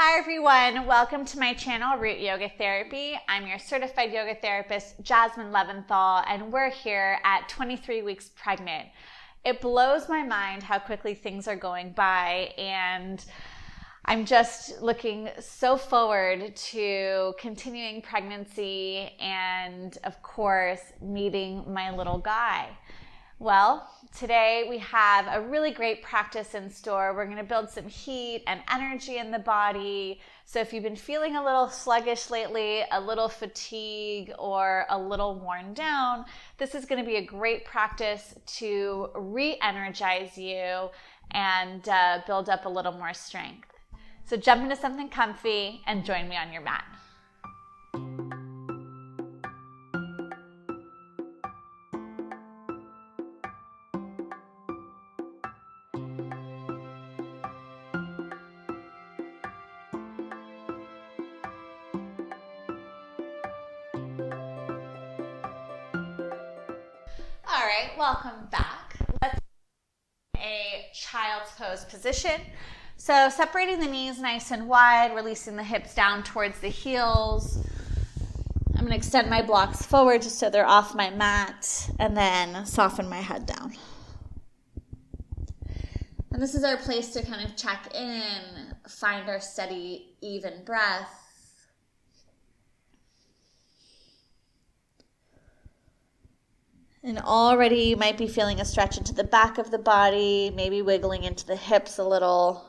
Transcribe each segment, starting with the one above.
Hi everyone, welcome to my channel, Root Yoga Therapy. I'm your certified yoga therapist, Jasmine Leventhal, and we're here at 23 weeks pregnant. It blows my mind how quickly things are going by, and I'm just looking so forward to continuing pregnancy and, of course, meeting my little guy. Well, today we have a really great practice in store. We're going to build some heat and energy in the body. So if you've been feeling a little sluggish lately, a little fatigue, or a little worn down, this is going to be a great practice to re-energize you and build up a little more strength. So jump into something comfy and join me on your mat. All right, welcome back. Let's do a child's pose position. So separating the knees nice and wide, releasing the hips down towards the heels. I'm going to extend my blocks forward just so they're off my mat, and then soften my head down. And this is our place to kind of check in, find our steady, even breath. And already you might be feeling a stretch into the back of the body, maybe wiggling into the hips a little.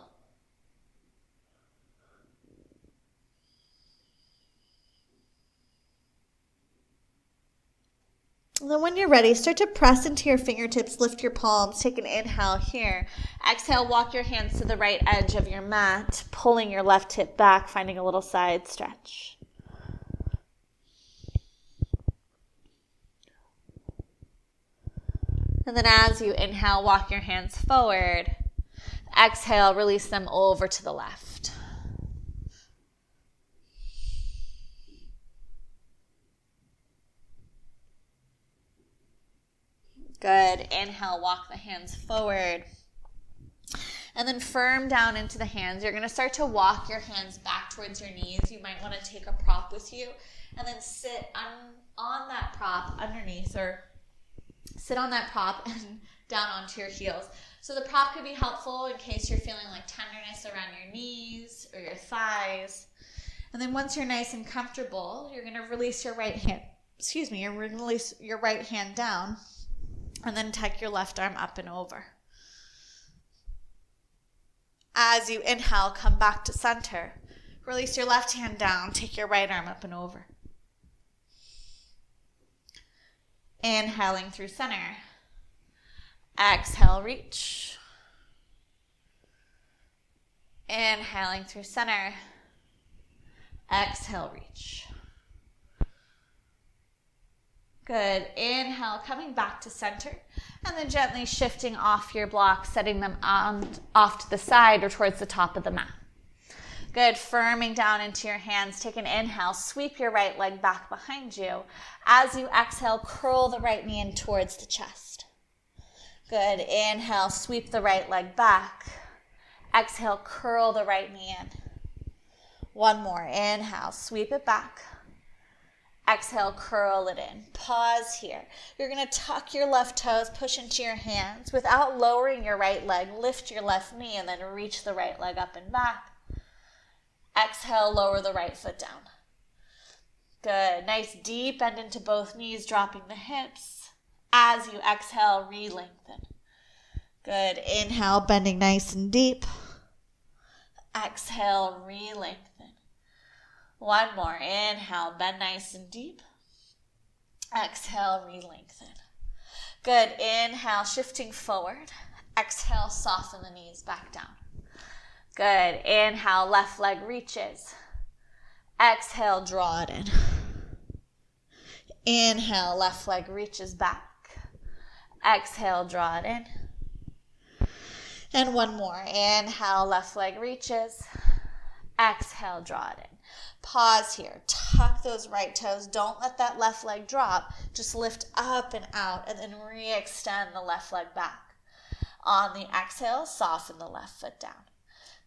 And then when you're ready, start to press into your fingertips, lift your palms, take an inhale here. Exhale, walk your hands to the right edge of your mat, pulling your left hip back, finding a little side stretch. And then as you inhale, walk your hands forward. Exhale, release them over to the left. Good. Inhale, walk the hands forward. And then firm down into the hands. You're going to start to walk your hands back towards your knees. You might want to take a prop with you and then sit on that prop underneath, or sit on that prop and down onto your heels. So the prop could be helpful in case you're feeling like tenderness around your knees or your thighs. And then once you're nice and comfortable, you're going to release your right hand, you're going to release your right hand down and then tuck your left arm up and over. As you inhale, come back to center. Release your left hand down, take your right arm up and over. Inhaling through center. Exhale, reach. Inhaling through center. Exhale, reach. Good. Inhale, coming back to center, and then gently shifting off your blocks, setting them off to the side or towards the top of the mat. Good. Firming down into your hands. Take an inhale. Sweep your right leg back behind you. As you exhale, curl the right knee in towards the chest. Good. Inhale. Sweep the right leg back. Exhale. Curl the right knee in. One more. Inhale. Sweep it back. Exhale. Curl it in. Pause here. You're going to tuck your left toes, push into your hands. Without lowering your right leg, lift your left knee and then reach the right leg up and back. Exhale, lower the right foot down. Good. Nice deep bend into both knees, dropping the hips. As you exhale, re-lengthen. Good. Inhale, bending nice and deep. Exhale, re-lengthen. One more. Inhale, bend nice and deep. Exhale, re-lengthen. Good. Inhale, shifting forward. Exhale, soften the knees back down. Good. Inhale, left leg reaches. Exhale, draw it in. Inhale, left leg reaches back. Exhale, draw it in. And one more. Inhale, left leg reaches. Exhale, draw it in. Pause here. Tuck those right toes. Don't let that left leg drop. Just lift up and out and then re-extend the left leg back. On the exhale, soften the left foot down.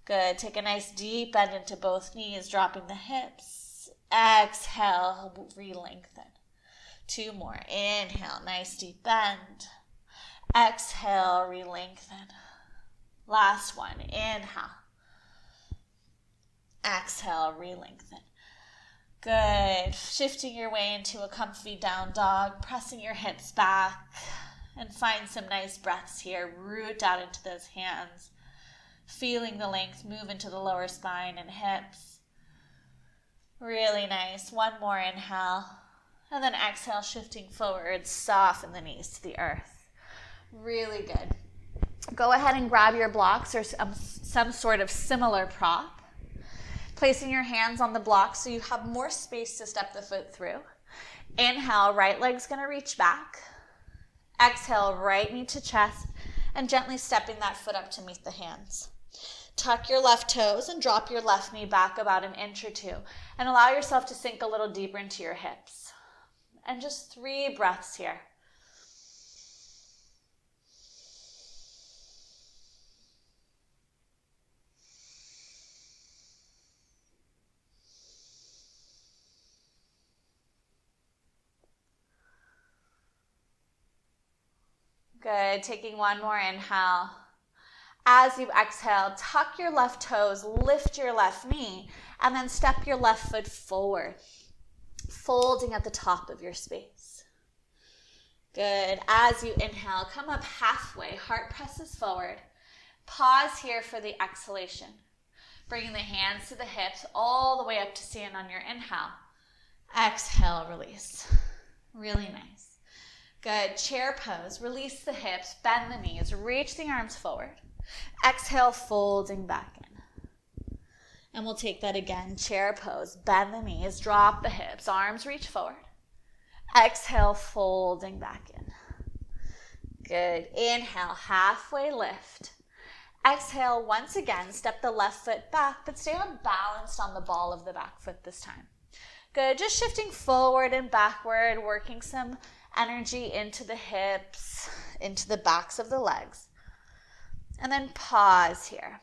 Good. Take a nice deep bend into both knees, dropping the hips. Exhale, re-lengthen. 2 more. Inhale, nice deep bend. Exhale, re-lengthen. Last one. Inhale. Exhale, re-lengthen. Good. Shifting your way into a comfy down dog, pressing your hips back, and find some nice breaths here. Root down into those hands. Feeling the length move into the lower spine and hips. Really nice. One more inhale. And then exhale, shifting forward, soften the knees to the earth. Really good. Go ahead and grab your blocks or some sort of similar prop. Placing your hands on the block so you have more space to step the foot through. Inhale, right leg's going to reach back. Exhale, right knee to chest, and gently stepping that foot up to meet the hands. Tuck your left toes and drop your left knee back about an inch or 2, and allow yourself to sink a little deeper into your hips. And just 3 breaths here. Good. Taking one more inhale. As you exhale, tuck your left toes, lift your left knee, and then step your left foot forward, folding at the top of your space. Good. As you inhale, come up halfway, heart presses forward. Pause here for the exhalation. Bringing the hands to the hips all the way up to stand on your inhale. Exhale, release. Really nice. Good. Chair pose. Release the hips, bend the knees, reach the arms forward. Exhale, folding back in. And we'll take that again. Chair pose. Bend the knees, drop the hips, arms reach forward. Exhale, folding back in. Good. Inhale, halfway lift. Exhale, once again, step the left foot back, but stay unbalanced on the ball of the back foot this time. Good. Just shifting forward and backward, working some energy into the hips, into the backs of the legs. And then pause here.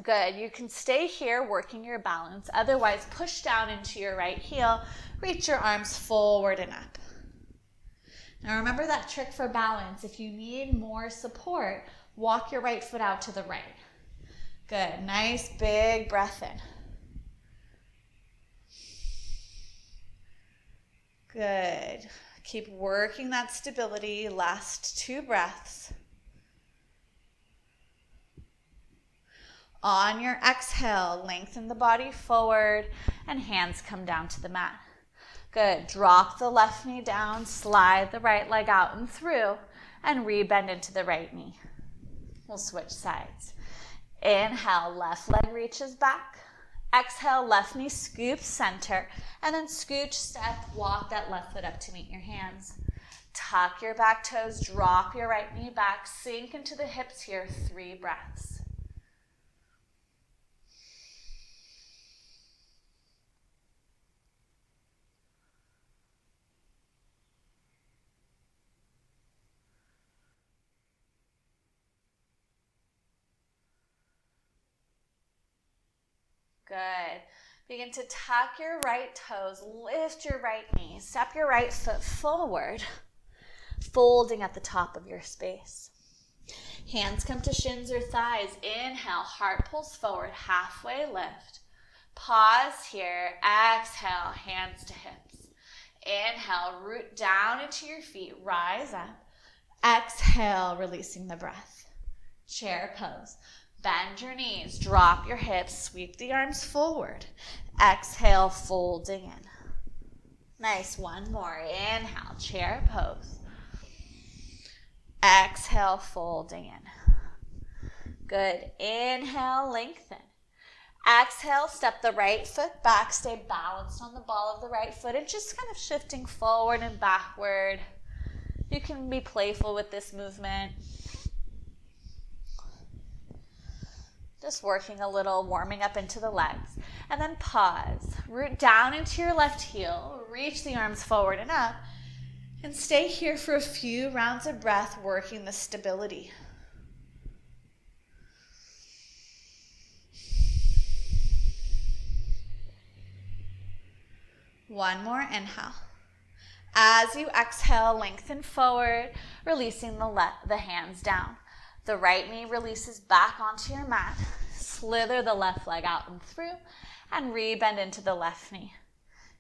Good. You can stay here working your balance. Otherwise, push down into your right heel. Reach your arms forward and up. Now remember that trick for balance. If you need more support, walk your right foot out to the right. Good. Nice big breath in. Good. Keep working that stability. Last 2 breaths. On your exhale, lengthen the body forward and hands come down to the mat. Good. Drop the left knee down, slide the right leg out and through, and rebend into the right knee. We'll switch sides. Inhale, left leg reaches back. Exhale, left knee scoops center, and then scooch, step, walk that left foot up to meet your hands. Tuck your back toes, drop your right knee back, sink into the hips here, 3 breaths. Good. Begin to tuck your right toes, lift your right knee, step your right foot forward, folding at the top of your space. Hands come to shins or thighs. Inhale, heart pulls forward, halfway lift. Pause here. Exhale, hands to hips. Inhale, root down into your feet, rise up. Exhale, releasing the breath. Chair pose. Bend your knees, drop your hips, sweep the arms forward. Exhale, folding in. Nice, one more. Inhale, chair pose. Exhale, folding in. Good. Inhale, lengthen. Exhale, step the right foot back, stay balanced on the ball of the right foot and just kind of shifting forward and backward. You can be playful with this movement. Just working a little, warming up into the legs. And then pause. Root down into your left heel. Reach the arms forward and up. And stay here for a few rounds of breath, working the stability. One more inhale. As you exhale, lengthen forward, releasing the hands down. The right knee releases back onto your mat. Slither the left leg out and through, and rebend into the left knee.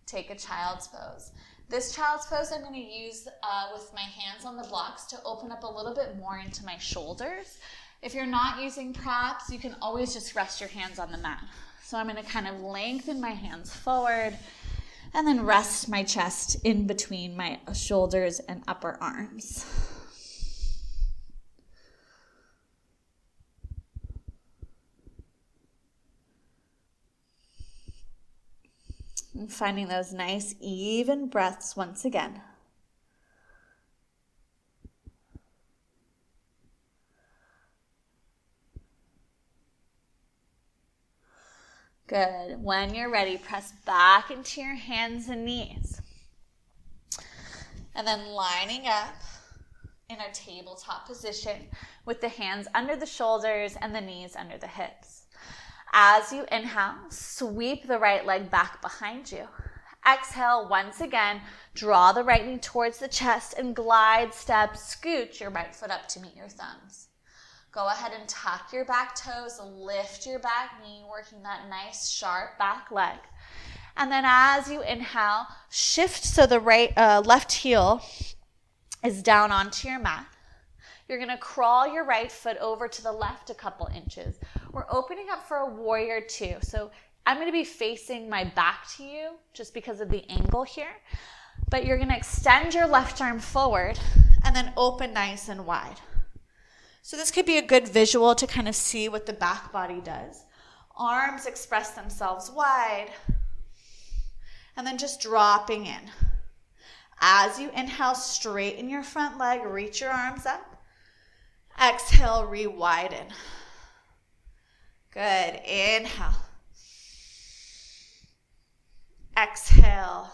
Take a child's pose. This child's pose I'm going to use with my hands on the blocks to open up a little bit more into my shoulders. If you're not using props, you can always just rest your hands on the mat. So I'm going to kind of lengthen my hands forward and then rest my chest in between my shoulders and upper arms. And finding those nice even breaths once again. Good. When you're ready, press back into your hands and knees. And then lining up in our tabletop position with the hands under the shoulders and the knees under the hips. As you inhale, sweep the right leg back behind you. Exhale, once again, draw the right knee towards the chest and glide, step, scoot your right foot up to meet your thumbs. Go ahead and tuck your back toes, lift your back knee, working that nice sharp back leg. And then as you inhale, shift so the left heel is down onto your mat. You're going to crawl your right foot over to the left a couple inches. We're opening up for a warrior two. So I'm going to be facing my back to you just because of the angle here. But you're going to extend your left arm forward and then open nice and wide. So this could be a good visual to kind of see what the back body does. Arms express themselves wide. And then just dropping in. As you inhale, straighten your front leg, reach your arms up. Exhale, re-widen. Good. Inhale. Exhale.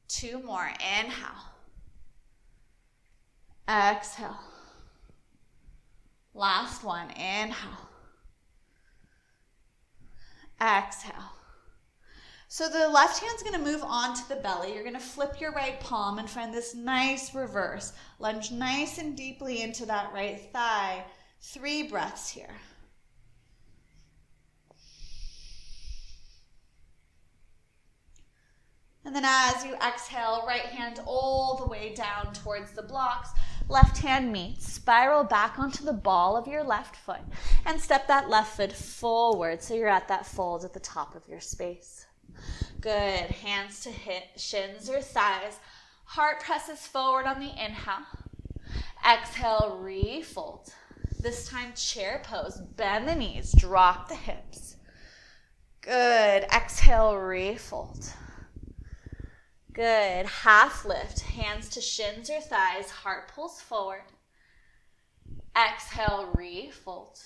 Two more. Inhale. Exhale. Last one. Inhale. Exhale. So the left hand's going to move onto the belly. You're going to flip your right palm and find this nice reverse. Lunge nice and deeply into that right thigh. 3 breaths here. And then as you exhale, right hand all the way down towards the blocks. Left hand meets. Spiral back onto the ball of your left foot. And step that left foot forward so you're at that fold at the top of your space. Good. Hands to shins or thighs. Heart presses forward on the inhale. Exhale, refold. This time, chair pose. Bend the knees. Drop the hips. Good. Exhale, refold. Good. Half lift. Hands to shins or thighs. Heart pulls forward. Exhale, refold.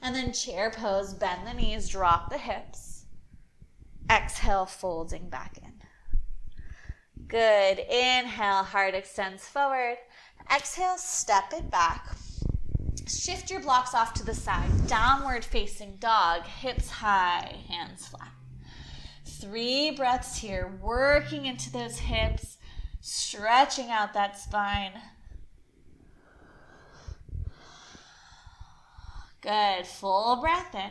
And then chair pose. Bend the knees. Drop the hips. Exhale, folding back in. Good. Inhale, heart extends forward. Exhale, step it back. Shift your blocks off to the side. Downward facing dog. Hips high, hands flat. 3 breaths here. Working into those hips. Stretching out that spine. Good. Full breath in.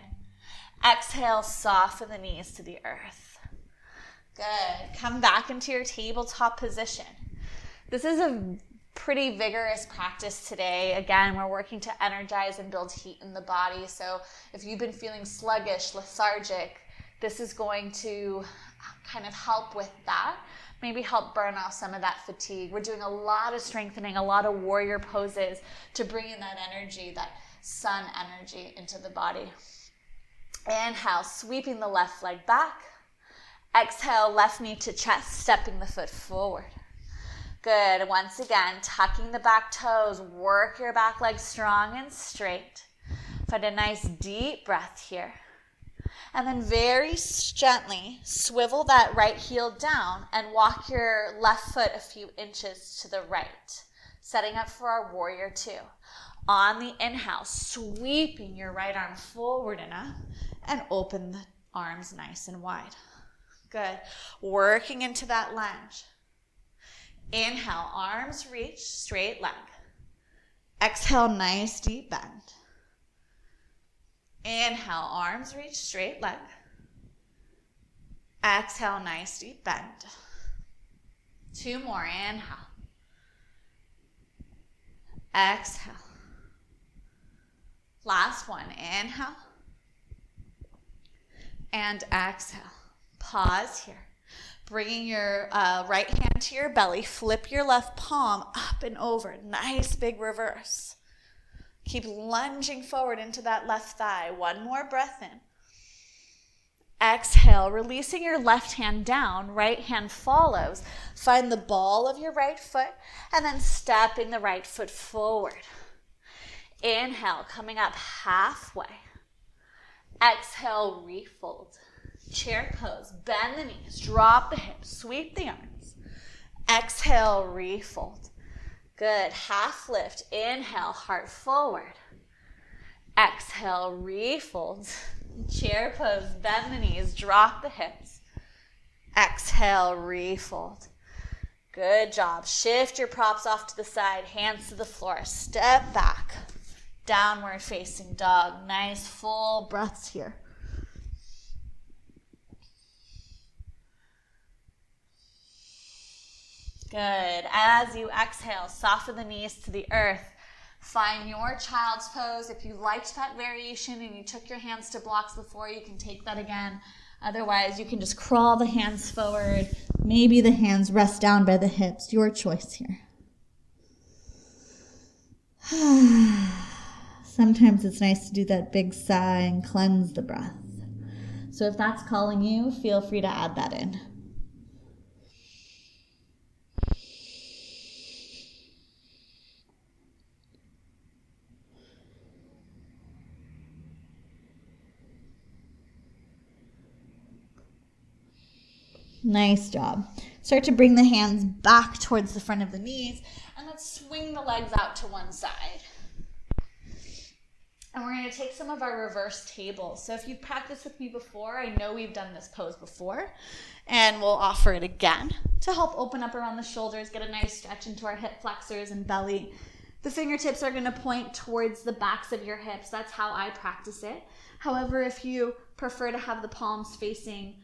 Exhale, soften the knees to the earth. Good. Come back into your tabletop position. This is a pretty vigorous practice today. Again, we're working to energize and build heat in the body. So if you've been feeling sluggish, lethargic, this is going to kind of help with that. Maybe help burn off some of that fatigue. We're doing a lot of strengthening, a lot of warrior poses to bring in that energy, that sun energy into the body. Inhale, sweeping the left leg back. Exhale, left knee to chest, stepping the foot forward. Good. Once again, tucking the back toes. Work your back leg strong and straight. Find a nice deep breath here. And then very gently swivel that right heel down and walk your left foot a few inches to the right, setting up for our warrior two. On the inhale, sweeping your right arm forward enough and open Arms nice and wide. Good. Working into that lunge. Inhale, arms reach, straight leg. Exhale, nice deep bend. Inhale, arms reach, straight leg. Exhale, nice deep bend. 2 more, inhale. Exhale. Last one, inhale. And exhale. Pause here. Bringing your right hand to your belly, flip your left palm up and over. Nice big reverse. Keep lunging forward into that left thigh. 1 more breath in. Exhale, releasing your left hand down, right hand follows. Find the ball of your right foot and then stepping the right foot forward. Inhale, coming up halfway. Exhale, refold. Chair pose, bend the knees, drop the hips, sweep the arms. Exhale, refold. Good, half lift. Inhale, heart forward. Exhale, refold. Chair pose, bend the knees, drop the hips. Exhale, refold. Good job. Shift your props off to the side, hands to the floor. Step back. Downward facing dog. Nice full breaths here. Good. As you exhale, soften the knees to the earth. Find your child's pose. If you liked that variation and you took your hands to blocks before, you can take that again. Otherwise, you can just crawl the hands forward. Maybe the hands rest down by the hips. Your choice here. Sometimes it's nice to do that big sigh and cleanse the breath. So if that's calling you, feel free to add that in. Nice job. Start to bring the hands back towards the front of the knees, and let's swing the legs out to one side. And we're going to take some of our reverse tables. So if you've practiced with me before, I know we've done this pose before, and we'll offer it again to help open up around the shoulders, get a nice stretch into our hip flexors and belly. The fingertips are going to point towards the backs of your hips. That's how I practice it. However, if you prefer to have the palms facing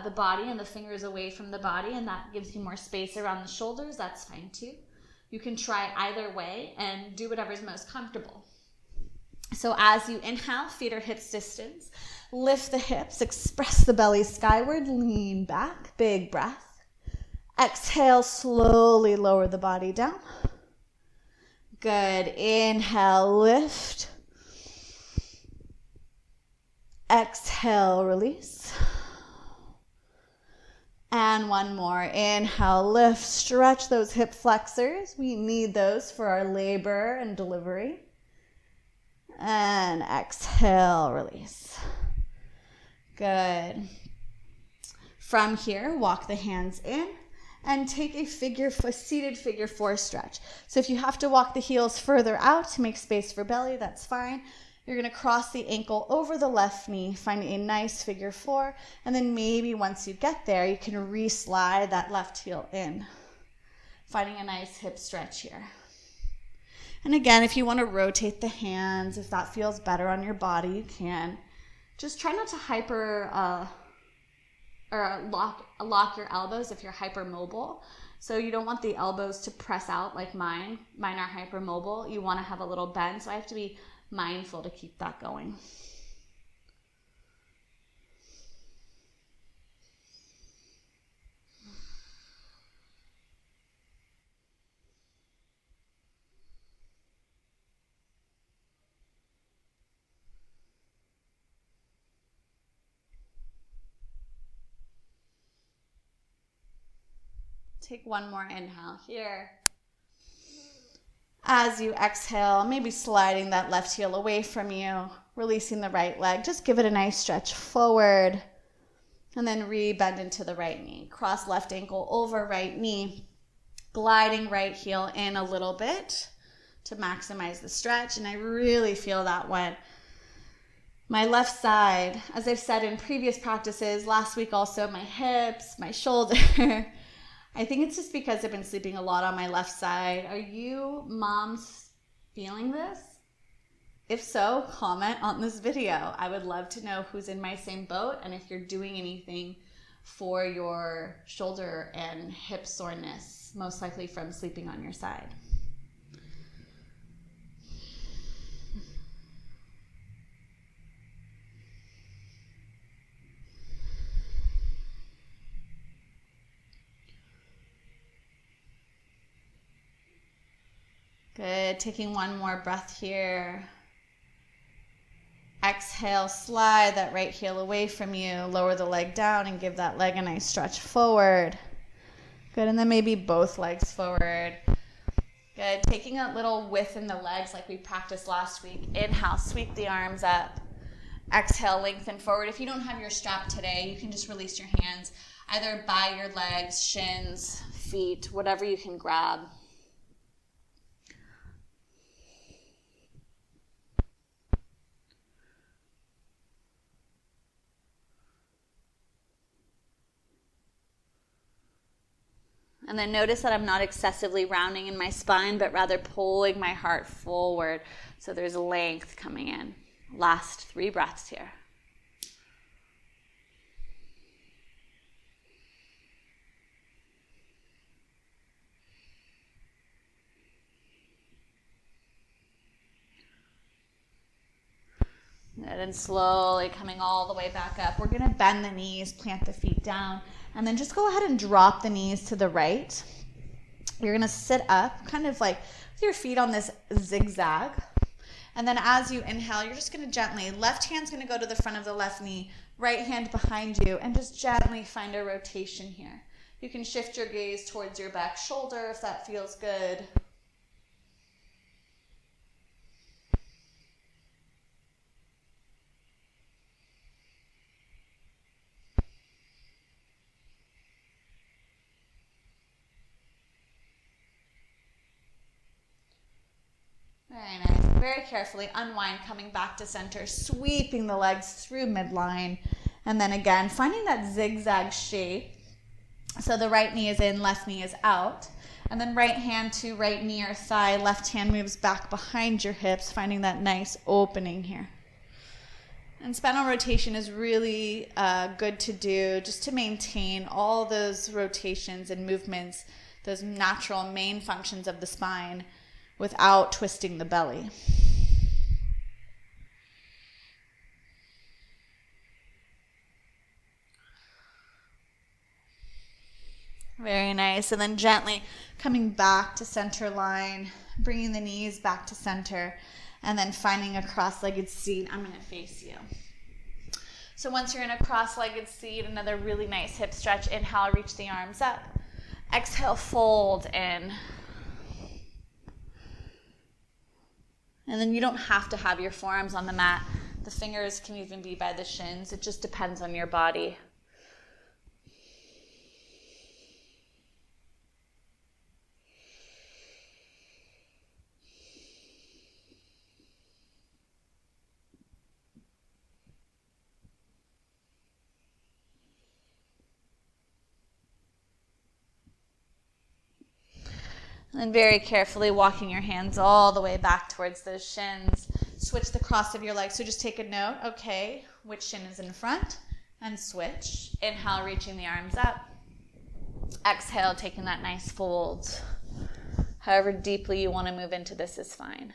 the body and the fingers away from the body, and that gives you more space around the shoulders, that's fine too. You can try either way and do whatever's most comfortable. So as you inhale, feet are hips distance. Lift the hips, express the belly skyward, lean back, big breath. Exhale, slowly lower the body down. Good. Inhale, lift. Exhale, release. And one more. Inhale, lift, stretch those hip flexors. We need those for our labor and delivery. And exhale, release. Good. From here, walk the hands in and take a seated figure 4 stretch. So if you have to walk the heels further out to make space for belly, that's fine. You're going to cross the ankle over the left knee, find a nice figure 4, and then maybe once you get there, you can re-slide that left heel in, finding a nice hip stretch here. And again, if you want to rotate the hands, if that feels better on your body, you can. Just try not to lock your elbows if you're hypermobile. So you don't want the elbows to press out like mine. Mine are hypermobile. You want to have a little bend, so I have to be mindful to keep that going. Take one more inhale here. As you exhale, maybe sliding that left heel away from you, releasing the right leg. Just give it a nice stretch forward, and then re-bend into the right knee. Cross left ankle over right knee, gliding right heel in a little bit to maximize the stretch. And I really feel that My left side, as I've said in previous practices, last week also, my hips, my shoulder. I think it's just because I've been sleeping a lot on my left side. Are you moms feeling this? If so, comment on this video. I would love to know who's in my same boat and if you're doing anything for your shoulder and hip soreness, most likely from sleeping on your side. Good, taking one more breath here. Exhale, slide that right heel away from you, lower the leg down and give that leg a nice stretch forward. Good, and then maybe both legs forward. Good, taking a little width in the legs like we practiced last week. Inhale, sweep the arms up. Exhale, lengthen forward. If you don't have your strap today, you can just release your hands either by your legs, shins, feet, whatever you can grab. And then notice that I'm not excessively rounding in my spine, but rather pulling my heart forward. So there's length coming in. Last 3 breaths here. And then slowly coming all the way back up. We're going to bend the knees, plant the feet down, and then just go ahead and drop the knees to the right. You're going to sit up, kind of like with your feet on this zigzag. And then as you inhale, you're just going to gently, left hand's going to go to the front of the left knee, right hand behind you, and just gently find a rotation here. You can shift your gaze towards your back shoulder if that feels good. Very nice. Very carefully unwind, coming back to center, sweeping the legs through midline. And then again, finding that zigzag shape. So the right knee is in, left knee is out. And then right hand to right knee or thigh, left hand moves back behind your hips, finding that nice opening here. And spinal rotation is really good to do just to maintain all those rotations and movements, those natural main functions of the spine, without twisting the belly. Very nice. And then gently coming back to center line, bringing the knees back to center, and then finding a cross-legged seat. I'm going to face you. So once you're in a cross-legged seat, another really nice hip stretch. Inhale, reach the arms up. Exhale, fold in. And then you don't have to have your forearms on the mat. The fingers can even be by the shins. It just depends on your body. And then very carefully walking your hands all the way back towards those shins. Switch the cross of your legs. So just take a note. Okay, which shin is in front? And switch. Inhale, reaching the arms up. Exhale, taking that nice fold. However deeply you want to move into this is fine.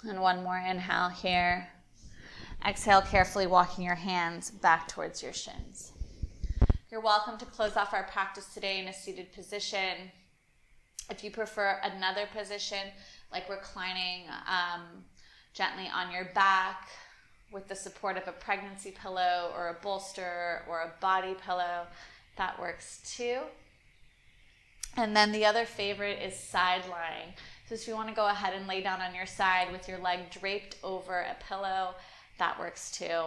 And one more inhale here. Exhale, carefully walking your hands back towards your shins. You're welcome to close off our practice today in a seated position. If you prefer another position, like reclining gently on your back with the support of a pregnancy pillow or a bolster or a body pillow, that works too. And then the other favorite is side lying. So if you want to go ahead and lay down on your side with your leg draped over a pillow, that works too.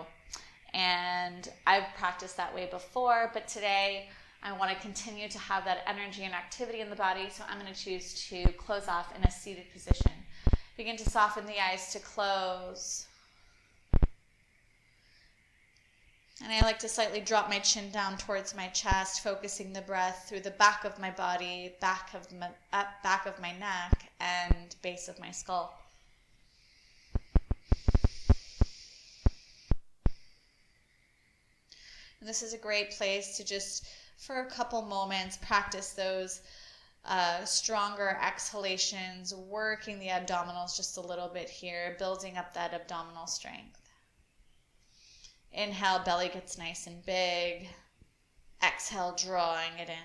And I've practiced that way before, but today I want to continue to have that energy and activity in the body, so I'm going to choose to close off in a seated position. Begin to soften the eyes to close. And I like to slightly drop my chin down towards my chest, focusing the breath through the back of my body, back of my neck, and base of my skull. And this is a great place to just, for a couple moments, practice those stronger exhalations, working the abdominals just a little bit here, building up that abdominal strength. Inhale, belly gets nice and big. Exhale, drawing it in.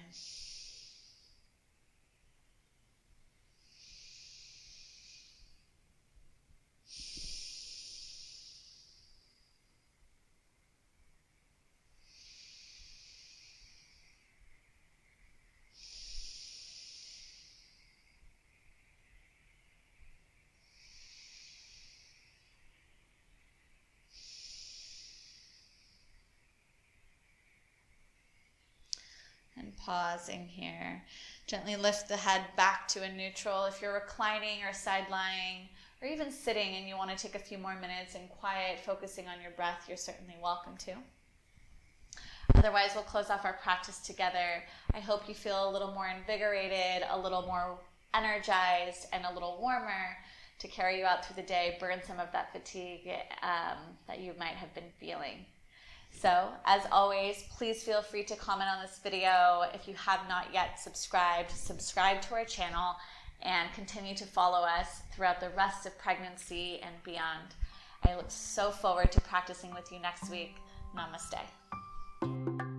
And pausing here. Gently lift the head back to a neutral. If you're reclining or side lying or even sitting and you want to take a few more minutes in quiet, focusing on your breath, you're certainly welcome to. Otherwise, we'll close off our practice together. I hope you feel a little more invigorated, a little more energized, and a little warmer to carry you out through the day, burn some of that fatigue that you might have been feeling. So, as always, please feel free to comment on this video. If you have not yet subscribe to our channel and continue to follow us throughout the rest of pregnancy and beyond. I look so forward to practicing with you next week. Namaste.